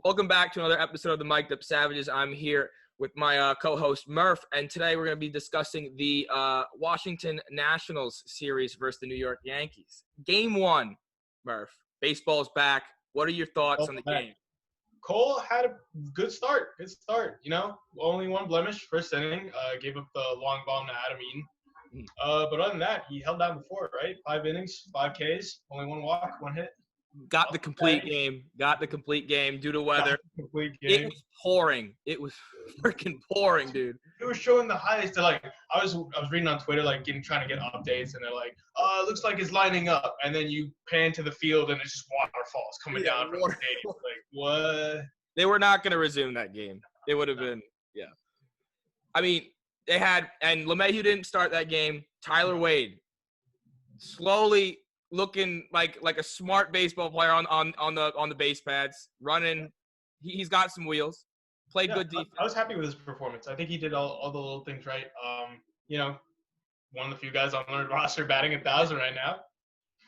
Welcome back to another episode of the Mic'd Up Savages. I'm here with my co-host Murph, and today we're going to be discussing the Washington Nationals series versus the New York Yankees. Game 1, Murph. Baseball's back. What are your thoughts on the game? Cole had a good start. Only one blemish, first inning. Gave up the long bomb to Adam Eaton. But other than that, he held down the fort, right? 5 innings, 5 Ks, only 1 walk, 1 hit. Got the complete game due to weather. It was pouring. It was freaking pouring, dude. It was showing the highest. I was reading on Twitter, trying to get updates, and they're like, it looks like it's lining up. And then you pan to the field, and it's just waterfalls coming down from the stadium. Like, what? They were not going to resume that game. It would have been, yeah. I mean, they had – and LeMahieu didn't start that game. Tyler Wade slowly – looking like a smart baseball player on the base pads, running. He's got some wheels. Played good defense. I was happy with his performance. I think he did all the little things right. One of the few guys on the roster batting 1,000 right now.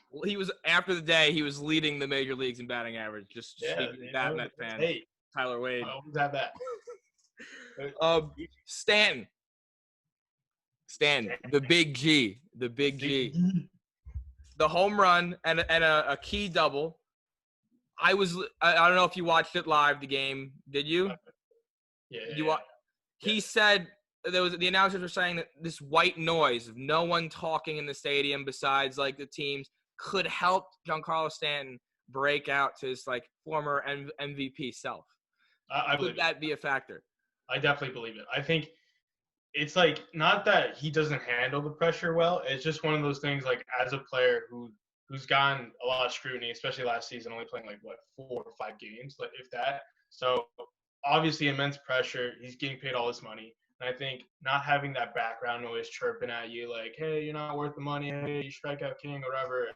Well, he was after the day. He was leading the major leagues in batting average. Just speaking that Met fan. Hey, Tyler Wade. I always have that. Stanton, the big G. The home run and a key double. I don't know if you watched it live, the game. Did you? Yeah. He said the announcers were saying that this white noise of no one talking in the stadium besides the teams could help Giancarlo Stanton break out to his former MVP self. I believe could that be a factor? I definitely believe it. I think it's not that he doesn't handle the pressure well. It's just one of those things as a player who's gotten a lot of scrutiny, especially last season, only playing 4 or 5 games, if that. So obviously immense pressure. He's getting paid all this money. And I think not having that background noise chirping at you hey, you're not worth the money. Hey, you strikeout king or whatever,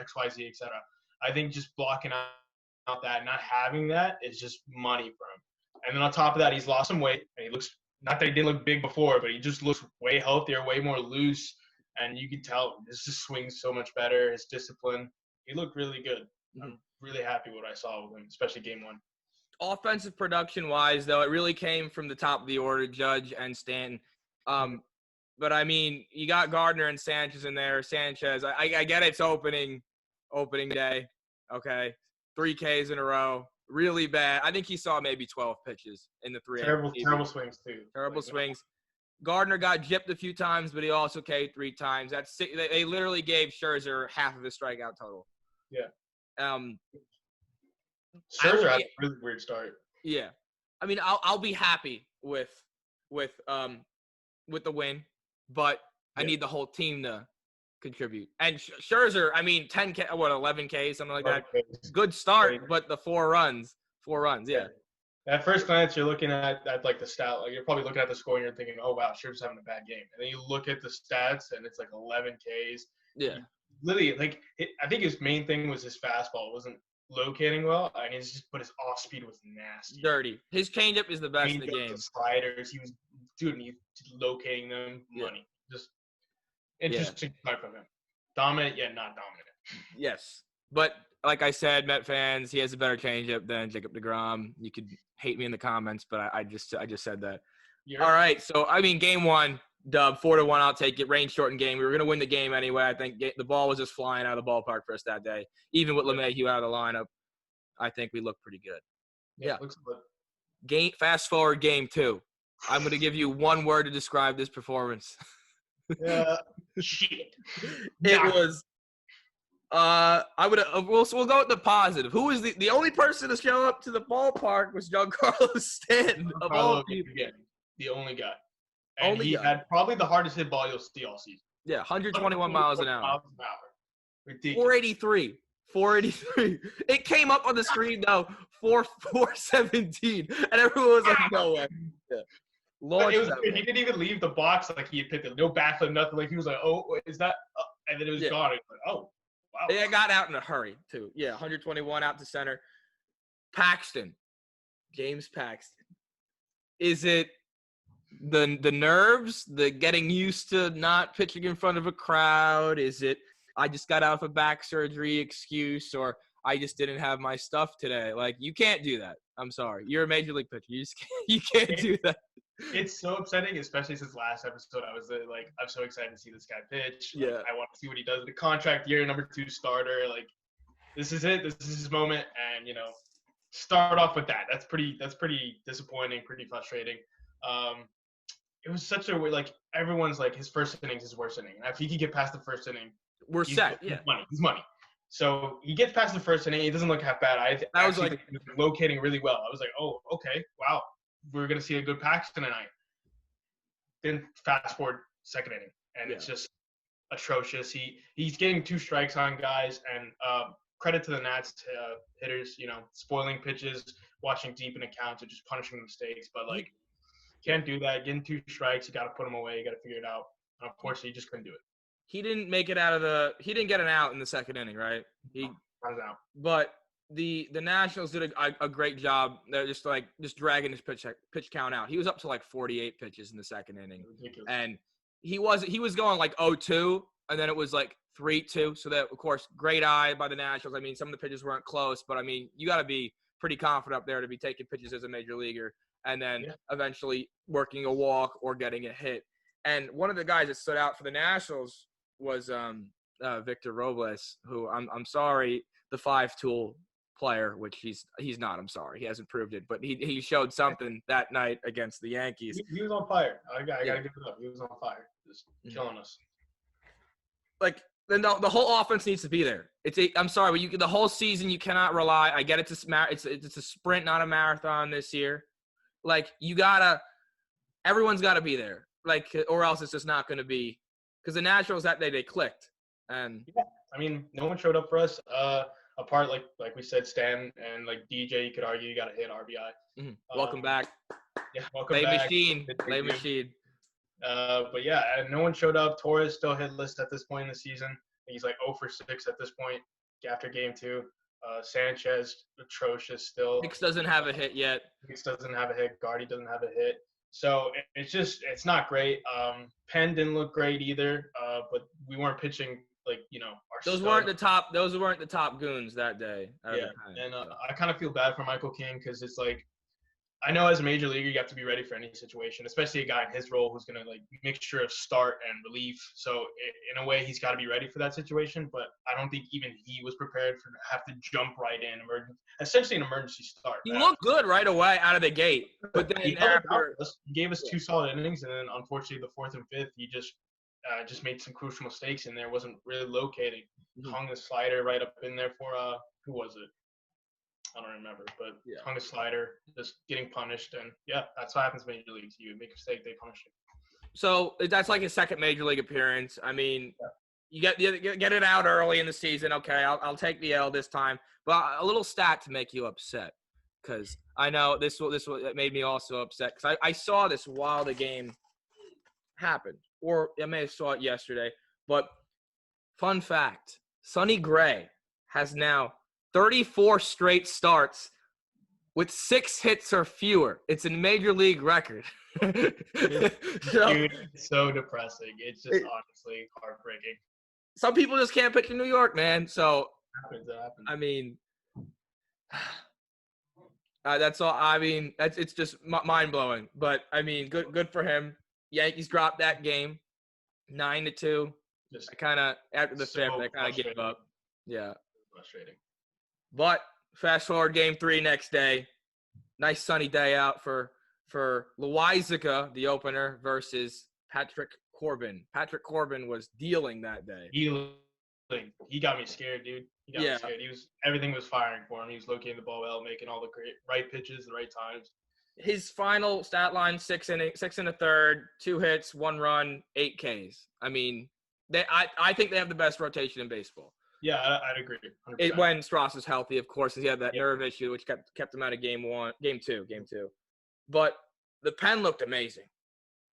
X, Y, Z, etc. I think just blocking out that, not having that is just money for him. And then on top of that, he's lost some weight and he looks – not that he didn't look big before, but he just looks way healthier, way more loose, and you can tell this just swings so much better. His discipline, he looked really good. I'm really happy with what I saw with him, especially game 1. Offensive production-wise, though, it really came from the top of the order, Judge and Stanton. But, I mean, you got Gardner and Sanchez in there. Sanchez, I get it's opening day, okay? 3 Ks in a row. Really bad. I think he saw maybe 12 pitches in the 3. Terrible swings, too. Terrible swings. Gardner got gypped a few times, but he also K'd 3 times. They literally gave Scherzer half of his strikeout total. Yeah. Scherzer had a really weird start. Yeah. I mean, I'll be happy with the win, but I need the whole team to contribute. And Scherzer, I mean, 11 Ks, something like that. Good start, but the 4 runs, yeah. At first glance, you're looking at the stat. You're probably looking at the score and you're thinking, oh, wow, Scherzer's having a bad game. And then you look at the stats and it's 11 Ks. Yeah. Literally, I think his main thing was his fastball. It wasn't locating well. I mean, but his off speed was nasty. Dirty. His changeup is the best in the game. The sliders, he was locating them. Money. Just interesting start from him. Dominant, yet not dominant. Yes. But like I said, Met fans, he has a better changeup than Jacob deGrom. You could hate me in the comments, but I just said that. All right. So, I mean, game 1, dub, 4-1, I'll take it. Rain shortened game. We were going to win the game anyway. I think the ball was just flying out of the ballpark for us that day. Even with LeMahieu out of the lineup, I think we looked pretty good. Yeah. Looks good. Fast forward game 2. I'm going to give you one word to describe this performance. Shit. It was. We'll go with the positive. Who was the only person to show up to the ballpark was Giancarlo Stanton of all people. The only guy. And he had probably the hardest hit ball you'll see all season. Yeah, 121 miles an hour. Ridiculous. 483. It came up on the screen though, 417, and everyone was like, "No way." Yeah. He didn't even leave the box he had picked it. No backflip, nothing. He was like, "Oh, is that?" And then it was gone. He was like, "Oh, wow." It got out in a hurry too. Yeah, 121 out to center. James Paxton. Is it the nerves, the getting used to not pitching in front of a crowd? Is it I just got out of a back surgery excuse, or I just didn't have my stuff today. Like, you can't do that. I'm sorry. You're a major league pitcher. You can't do that. It's so upsetting, especially since last episode. I was like, I'm so excited to see this guy pitch. Like, Yeah. I want to see what he does. The contract year, number 2 starter. Like, this is it. This is his moment, and start off with that. That's pretty disappointing, pretty frustrating. It was such a like everyone's like his first inning's his worst inning. And if he could get past the first inning, We're set. He's Yeah. He's money. So he gets past the first inning. He doesn't look half bad. I was like locating really well. I was like, oh, okay, wow, we're gonna see a good Paxton tonight. Then fast forward second inning, and it's just atrocious. He's getting 2 strikes on guys, and credit to the Nats hitters, spoiling pitches, watching deep in accounts, and just punishing mistakes. But like, can't do that. Getting 2 strikes, you got to put them away. You got to figure it out. And unfortunately, he just couldn't do it. He didn't make it out of he didn't get an out in the second inning, right? Got it out. But the Nationals did a great job. They're just dragging his pitch count out. He was up to like 48 pitches in the second inning. Ridiculous. And he was going like 0-2, and then it was like 3-2. So that, of course, great eye by the Nationals. I mean, some of the pitches weren't close, but I mean, you got to be pretty confident up there to be taking pitches as a major leaguer and then eventually working a walk or getting a hit. And one of the guys that stood out for the Nationals was Victor Robles, who I'm sorry, the 5-tool player, which he's not. I'm sorry, he hasn't proved it, but he showed something that night against the Yankees. He was on fire. I gotta give it up. He was on fire, just killing us. Like, then the whole offense needs to be there. I'm sorry, but the whole season you cannot rely. I get it's a sprint, not a marathon this year. Like, everyone's got to be there. Like, or else it's just not going to be. Because the Nationals that day, they clicked. And I mean, no one showed up for us. Apart, like we said, Stan and like DJ, you could argue you got to hit RBI. Mm-hmm. Welcome back. Yeah, welcome back. Play machine. But yeah, and no one showed up. Torres still hitless at this point in the season. He's like 0 for 6 at this point after game 2. Sanchez, atrocious still. Hicks doesn't have a hit yet. Hicks doesn't have a hit. Guardy doesn't have a hit. So it's not great. Penn didn't look great either, but we weren't pitching like, Those weren't the top goons that day. Yeah, and I kind of feel bad for Michael King because it's like, I know as a major leaguer, you have to be ready for any situation, especially a guy in his role who's going to like mixture of start and relief. So in a way, he's got to be ready for that situation. But I don't think even he was prepared to have to jump right in, essentially an emergency start. He looked good right away out of the gate, but then he gave us 2 solid innings, and then unfortunately the 4th and 5th, he just made some crucial mistakes in there. Wasn't really locating. Hung the slider right up in there for who was it? I don't remember, but hung a slider, just getting punished, and that's what happens in major leagues. You make a mistake, they punish you. So that's like his second major league appearance. I mean, you get it out early in the season. Okay, I'll take the L this time, but a little stat to make you upset, because I know this made me also upset because I saw this while the game happened, or I may have saw it yesterday. But fun fact: Sonny Gray has now 34 straight starts with 6 hits or fewer. It's a major league record. Dude, it's so depressing. It's just honestly heartbreaking. Some people just can't pitch in New York, man. So, it happens. I mean, that's all. I mean, it's just mind blowing. But I mean, good for him. Yankees dropped that game, 9-2. I kind of after the 5th, I kind of gave up. Yeah, frustrating. But fast forward game 3 next day. Nice sunny day out for Loaisiga, the opener, versus Patrick Corbin. Patrick Corbin was dealing that day. He got me scared, dude. He got me scared. Everything was firing for him. He was locating the ball well, making all the right pitches, the right times. His final stat line: 6 and a third, 2 hits, 1 run, 8 Ks. I mean, I think they have the best rotation in baseball. Yeah, I'd agree. When Strauss is healthy, of course, he had that nerve issue, which kept him out of game 2. But the pen looked amazing.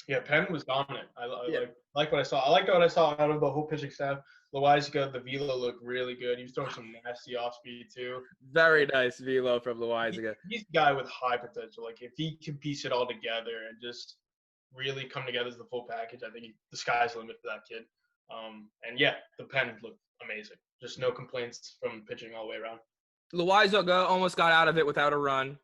Yeah, Penn was dominant. I like what I saw. I liked what I saw out of the whole pitching staff. Loaisiga, the velo looked really good. He was throwing some nasty off speed too. Very nice velo from Loaisiga. He's a guy with high potential. Like if he can piece it all together and just really come together as the full package, I think the sky's the limit for that kid. And the pen looked amazing. Just no complaints from pitching all the way around. Loizaga almost got out of it without a run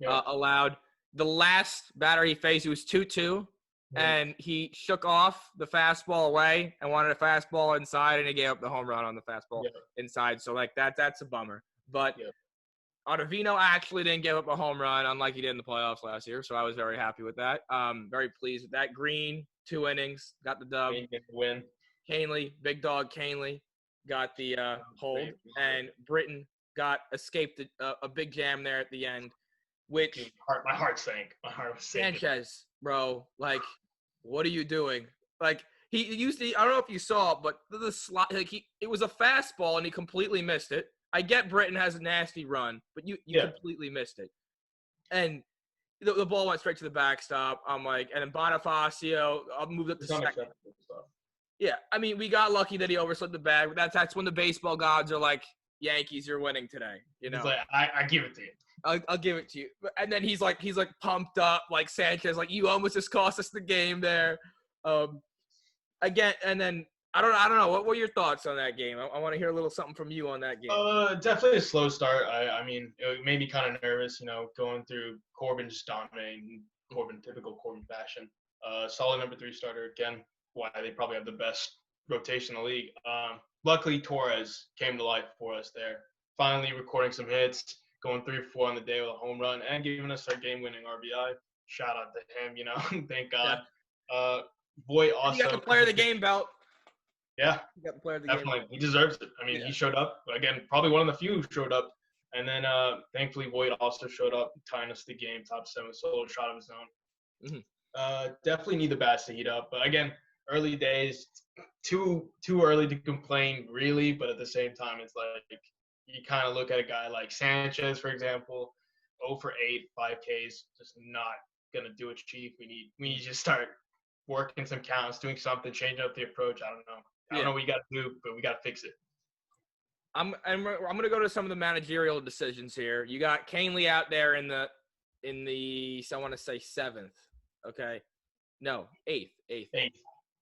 allowed. The last batter he faced, he was 2-2, and he shook off the fastball away and wanted a fastball inside, and he gave up the home run on the fastball inside. So, like, that's a bummer. But Ottavino actually didn't give up a home run, unlike he did in the playoffs last year, so I was very happy with that. Very pleased with that. Green, 2 innings, got the dub. Win. Canely, big dog Canely, got the hold, and Britton escaped a big jam there at the end, which Dude, my heart sank. My heart was sinking. Sanchez, bro, like, what are you doing? Like, he used to, I don't know if you saw it, but the slot, like, it was a fastball and he completely missed it. I get Britton has a nasty run, but you completely missed it. And the ball went straight to the backstop. I'm like, and then Bonifacio moved up to second. Yeah, I mean, we got lucky that he overslid the bag. But that's when the baseball gods are like, Yankees, you're winning today. You know, he's like, I give it to you. I'll give it to you. And then he's like pumped up, like Sanchez, like, you almost just cost us the game there. Again, and then I don't know. What were your thoughts on that game? I want to hear a little something from you on that game. Definitely a slow start. I mean, it made me kind of nervous, going through Corbin just dominating typical Corbin fashion. Solid number 3 starter again. Why they probably have the best rotation in the league. Luckily, Torres came to life for us there. Finally recording some hits, going 3-4 on the day with a home run, and giving us our game-winning RBI. Shout out to him, thank God. Yeah. Boy, also. He got the player of the game belt. Yeah, he got the player of the definitely. game. He deserves it. I mean, he showed up. Again, probably one of the few who showed up. And then, thankfully, Boyd also showed up, tying us the game, top 7, solo shot of his own. Mm-hmm. Definitely need the bats to heat up. But, again, early days, too early to complain, really. But at the same time, it's like you kind of look at a guy like Sanchez, for example, 0 for 8, 5 Ks, just not going to do it, Chief. We need to start working some counts, doing something, changing up the approach. I don't know. I don't know what you got to do, but we got to fix it. I'm going to go to some of the managerial decisions here. You got Canely out there in the I want to say 7th. Okay. No, 8th.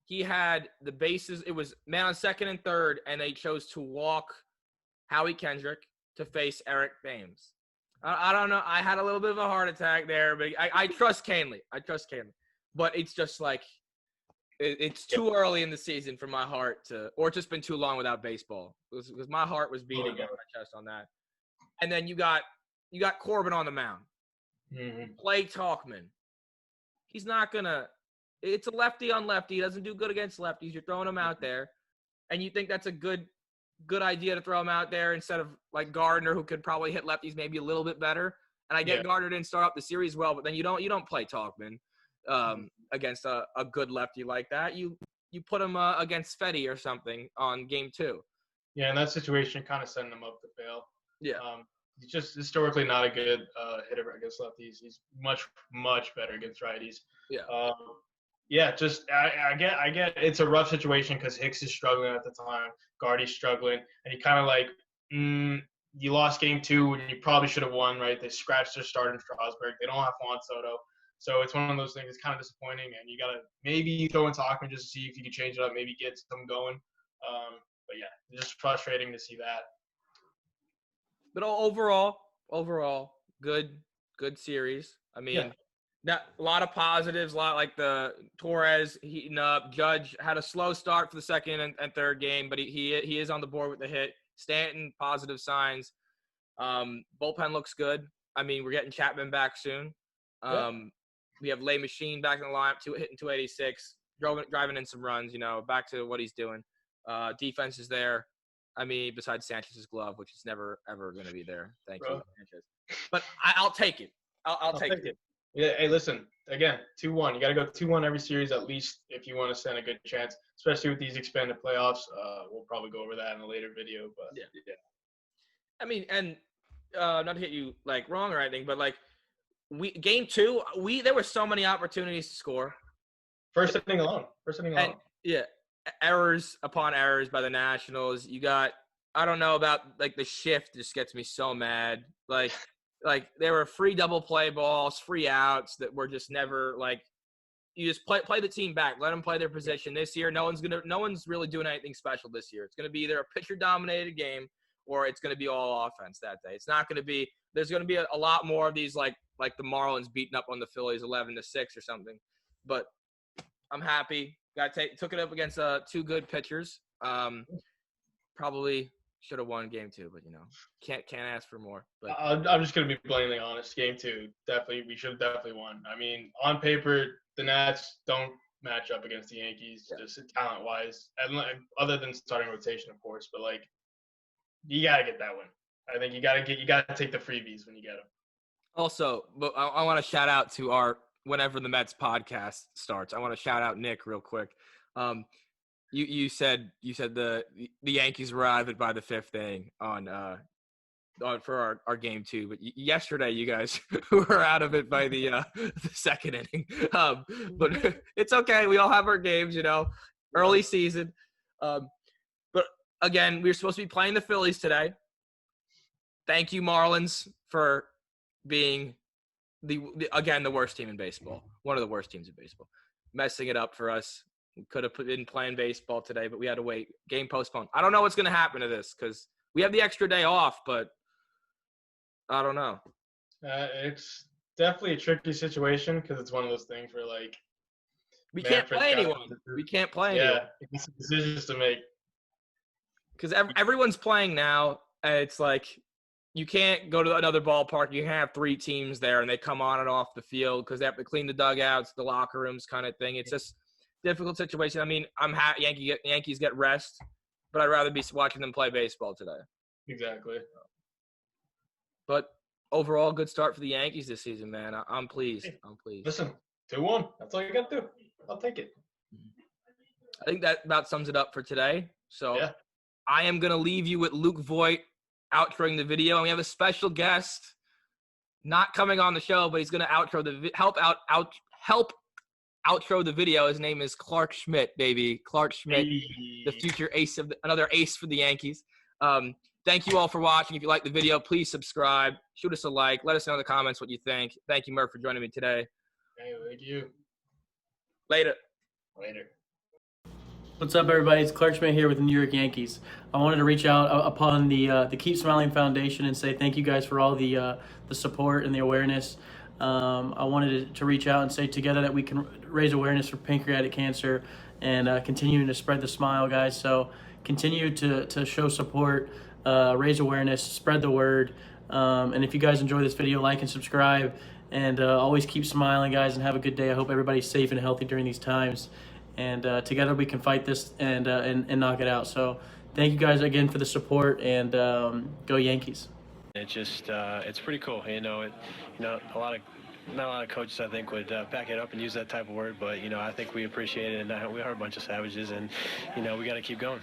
He had the bases. It was man on 2nd and 3rd, and they chose to walk Howie Kendrick to face Eric Thames. I don't know. I had a little bit of a heart attack there, but I trust Canely. But it's just like, it's too early in the season for my heart or it's just been too long without baseball. Because my heart was beating in my chest on that. And then you got Corbin on the mound. Mm-hmm. Clay Talkman. He's not gonna. It's a lefty on lefty. He doesn't do good against lefties. You're throwing him out there, and you think that's a good idea to throw him out there instead of like Gardner, who could probably hit lefties maybe a little bit better. And I get Gardner didn't start up the series well, but then you don't play Talkman. Against a good lefty like that, you put him against Fetty or something on game 2. Yeah, in that situation, kind of setting him up to fail. Yeah. He's just historically not a good hitter against lefties. He's much better against righties. Yeah. Just I get it's a rough situation because Hicks is struggling at the time, Guardy's struggling, and you kind of like you lost game 2 and you probably should have won, right? They scratched their start in Strasburg. They don't have Juan Soto. So it's one of those things that's kind of disappointing, and you got to maybe throw in Talkman just to see if you can change it up, maybe get some going. But, yeah, it's just frustrating to see that. But overall, good series. I mean, a lot of positives, a lot like the Torres heating up. Judge had a slow start for the 2nd and 3rd game, but he is on the board with the hit. Stanton, positive signs. Bullpen looks good. I mean, we're getting Chapman back soon. We have Lay Machine back in the lineup, hitting 286, driving in some runs, back to what he's doing. Defense is there. I mean, besides Sanchez's glove, which is never, ever going to be there. Thank you, Sanchez. But I'll take it. I'll take it. Yeah, hey, listen, again, 2-1. You got to go 2-1 every series at least if you want to stand a good chance, especially with these expanded playoffs. We'll probably go over that in a later video. But yeah. I mean, and not to hit you, like, wrong or anything, but, like, game 2, there were so many opportunities to score. First inning alone. And, errors upon errors by the Nationals. You got, I don't know about, like, the shift just gets me so mad. Like there were free double play balls, free outs that were just never, like, you just play the team back. Let them play their position. This year, no one's really doing anything special this year. It's going to be either a pitcher-dominated game or it's going to be all offense that day. It's not going to be – there's going to be a lot more of these like the Marlins beating up on the Phillies 11-6 or something. But I'm happy. Took it up against two good pitchers. Probably should have won game 2, but, can't ask for more. But I'm just going to be blatantly honest. Game 2, definitely, we should have definitely won. I mean, on paper, the Nats don't match up against the Yankees, just talent-wise, and other than starting rotation, of course. But, you got to get that win. I think you got to take the freebies when you get them. Also, but I want to shout out to our whenever the Mets podcast starts. I want to shout out Nick real quick. You said the Yankees were out of it by the 5th inning for our game 2, but yesterday you guys were out of it by the 2nd inning. But it's okay. We all have our games, early season. But again, we were supposed to be playing the Phillies today. Thank you, Marlins, for being the worst team in baseball. One of the worst teams in baseball. Messing it up for us. We could have been playing baseball today, but we had to wait. Game postponed. I don't know what's going to happen to this because we have the extra day off, but I don't know. It's definitely a tricky situation because it's one of those things where, we can't play anyone. We can't play anyone. Yeah, it's decisions to make. Because everyone's playing now, and it's you can't go to another ballpark. You have 3 teams there, and they come on and off the field because they have to clean the dugouts, the locker rooms kind of thing. It's just a difficult situation. I mean, I'm happy Yankees get rest, but I'd rather be watching them play baseball today. Exactly. But overall, good start for the Yankees this season, man. I'm pleased. Listen, 2-1. That's all you got to do. I'll take it. I think that about sums it up for today. So yeah. I am going to leave you with Luke Voigt outroing the video. And we have a special guest not coming on the show, but he's going to help outro the video. His name is Clark Schmidt, baby. Clark Schmidt, the future ace another ace for the Yankees. Thank you all for watching. If you like the video, please subscribe. Shoot us a like. Let us know in the comments what you think. Thank you, Murph, for joining me today. Hey, thank you. Later. What's up, everybody? It's Clark Schmidt here with the New York Yankees. I wanted to reach out upon the Keep Smiling Foundation and say thank you guys for all the support and the awareness. I wanted to reach out and say together that we can raise awareness for pancreatic cancer and continuing to spread the smile, guys. So continue to show support, raise awareness, spread the word. And if you guys enjoy this video, like and subscribe. And always keep smiling, guys, and have a good day. I hope everybody's safe and healthy during these times. And together we can fight this and knock it out. So thank you guys again for the support, and go Yankees. It's just it's pretty cool. Not a lot of coaches I think would back it up and use that type of word, but I think we appreciate it, and we are a bunch of savages, and we got to keep going.